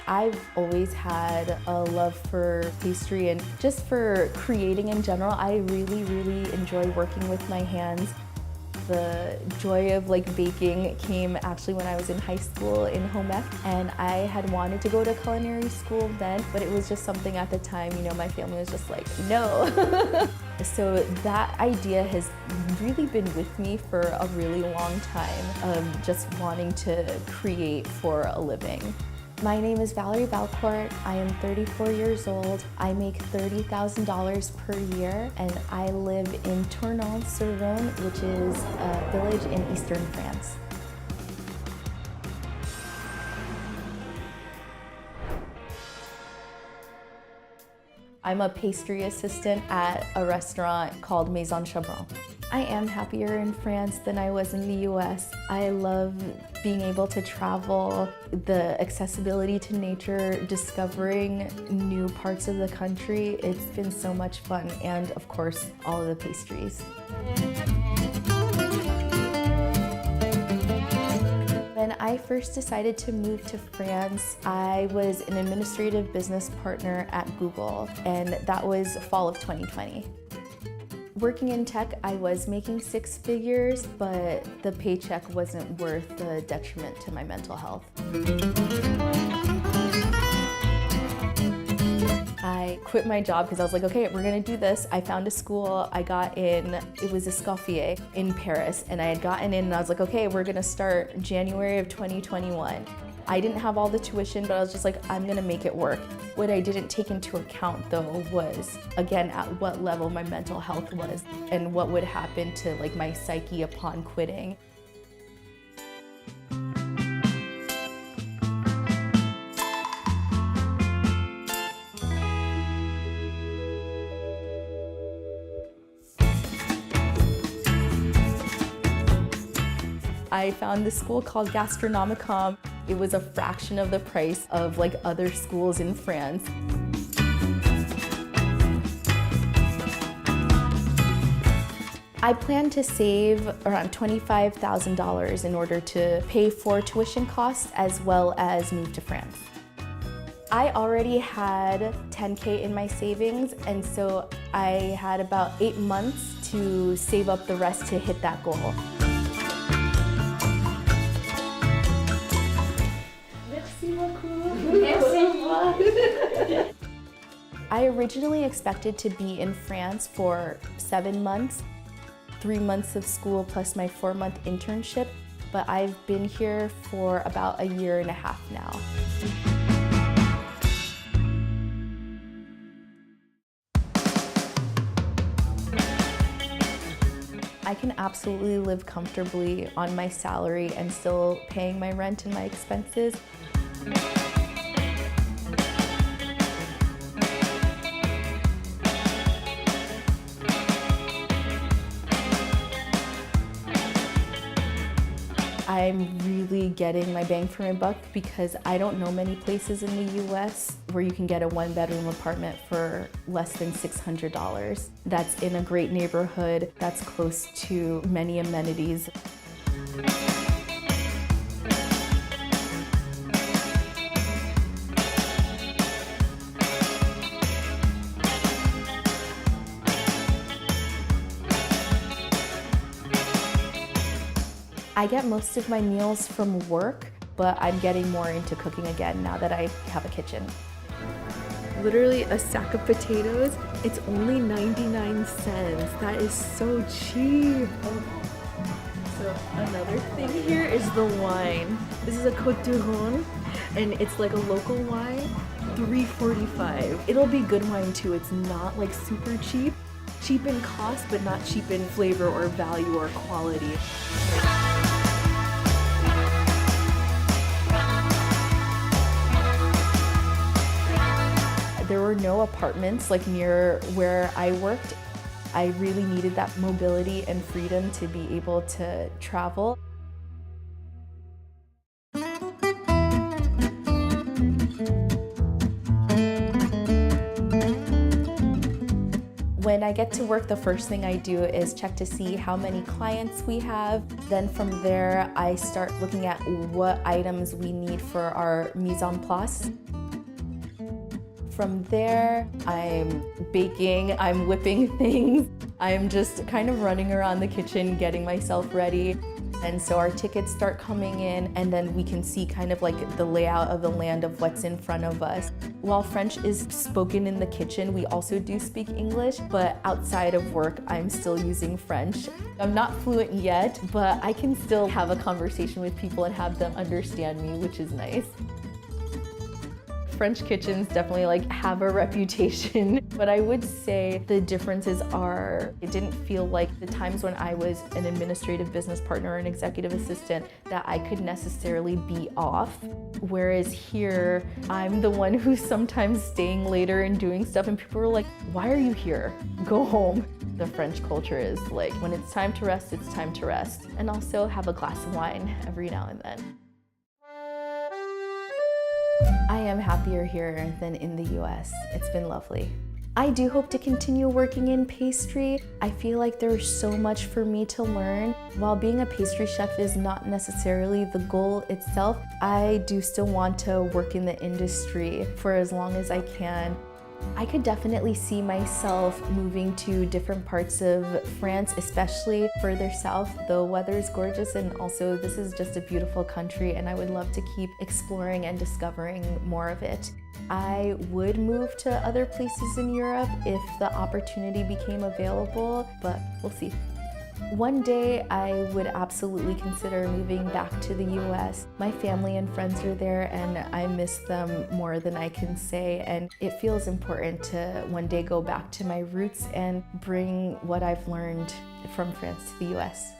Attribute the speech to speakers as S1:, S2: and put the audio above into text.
S1: I've always had a love for pastry and just for creating in general. I really enjoy working with my hands. The joy of baking came actually when I was in high school in home ec, and I had wanted to go to culinary school then, but it was just something at the time, my family was just like, no. So that idea has really been with me for a really long time of just wanting to create for a living. My name is Valerie Valcourt. I am 34 years old. I make $30,000 per year, and I live in Tournon-sur-Rhône, which is a village in eastern France. I'm a pastry assistant at a restaurant called Maison Chabrol. I am happier in France than I was in the US. I love being able to travel, the accessibility to nature, discovering new parts of the country. It's been so much fun, and of course, all of the pastries. When I first decided to move to France, I was an administrative business partner at Google, and that was fall of 2020. Working in tech, I was making six figures, but the paycheck wasn't worth the detriment to my mental health. I quit my job because I was like, okay, we're gonna do this. I found a school, I got in, it was Escoffier in Paris, and I had gotten in and I was like, okay, we're gonna start January of 2021. I didn't have all the tuition, but I was just like, I'm gonna make it work. What I didn't take into account though was, again, at what level my mental health was and what would happen to my psyche upon quitting. I found this school called Gastronomicom. It was a fraction of the price of other schools in France. I plan to save around $25,000 in order to pay for tuition costs as well as move to France. I already had $10K in my savings, and so I had about 8 months to save up the rest to hit that goal. I originally expected to be in France for 7 months, 3 months of school plus my 4-month internship, but I've been here for about 1.5 years now. I can absolutely live comfortably on my salary and still paying my rent and my expenses. I'm really getting my bang for my buck because I don't know many places in the US where you can get a 1-bedroom apartment for less than $600. That's in a great neighborhood, that's close to many amenities. I get most of my meals from work, but I'm getting more into cooking again now that I have a kitchen. Literally a sack of potatoes, it's only 99 cents. That is so cheap. So another thing here is the wine. This is a Côte du Rhône, and it's like a local wine, $3.45. It'll be good wine too, it's not super cheap. Cheap in cost, but not cheap in flavor or value or quality. There were no apartments near where I worked. I really needed that mobility and freedom to be able to travel. When I get to work, the first thing I do is check to see how many clients we have. Then from there, I start looking at what items we need for our mise en place. From there, I'm baking, I'm whipping things. I'm just kind of running around the kitchen, getting myself ready. And so our tickets start coming in, and then we can see kind of like the layout of the land of what's in front of us. While French is spoken in the kitchen, we also do speak English, but outside of work, I'm still using French. I'm not fluent yet, but I can still have a conversation with people and have them understand me, which is nice. French kitchens definitely have a reputation, but I would say the differences are, it didn't feel like the times when I was an administrative business partner or an executive assistant that I could necessarily be off. Whereas here, I'm the one who's sometimes staying later and doing stuff, and people are like, why are you here? Go home. The French culture is like, when it's time to rest, it's time to rest. And also have a glass of wine every now and then. I am happier here than in the US. It's been lovely. I do hope to continue working in pastry. I feel like there's so much for me to learn. While being a pastry chef is not necessarily the goal itself, I do still want to work in the industry for as long as I can. I could definitely see myself moving to different parts of France, especially further south. The weather is gorgeous, and also this is just a beautiful country, and I would love to keep exploring and discovering more of it. I would move to other places in Europe if the opportunity became available, but we'll see. One day I would absolutely consider moving back to the US. My family and friends are there, and I miss them more than I can say, and it feels important to one day go back to my roots and bring what I've learned from France to the US.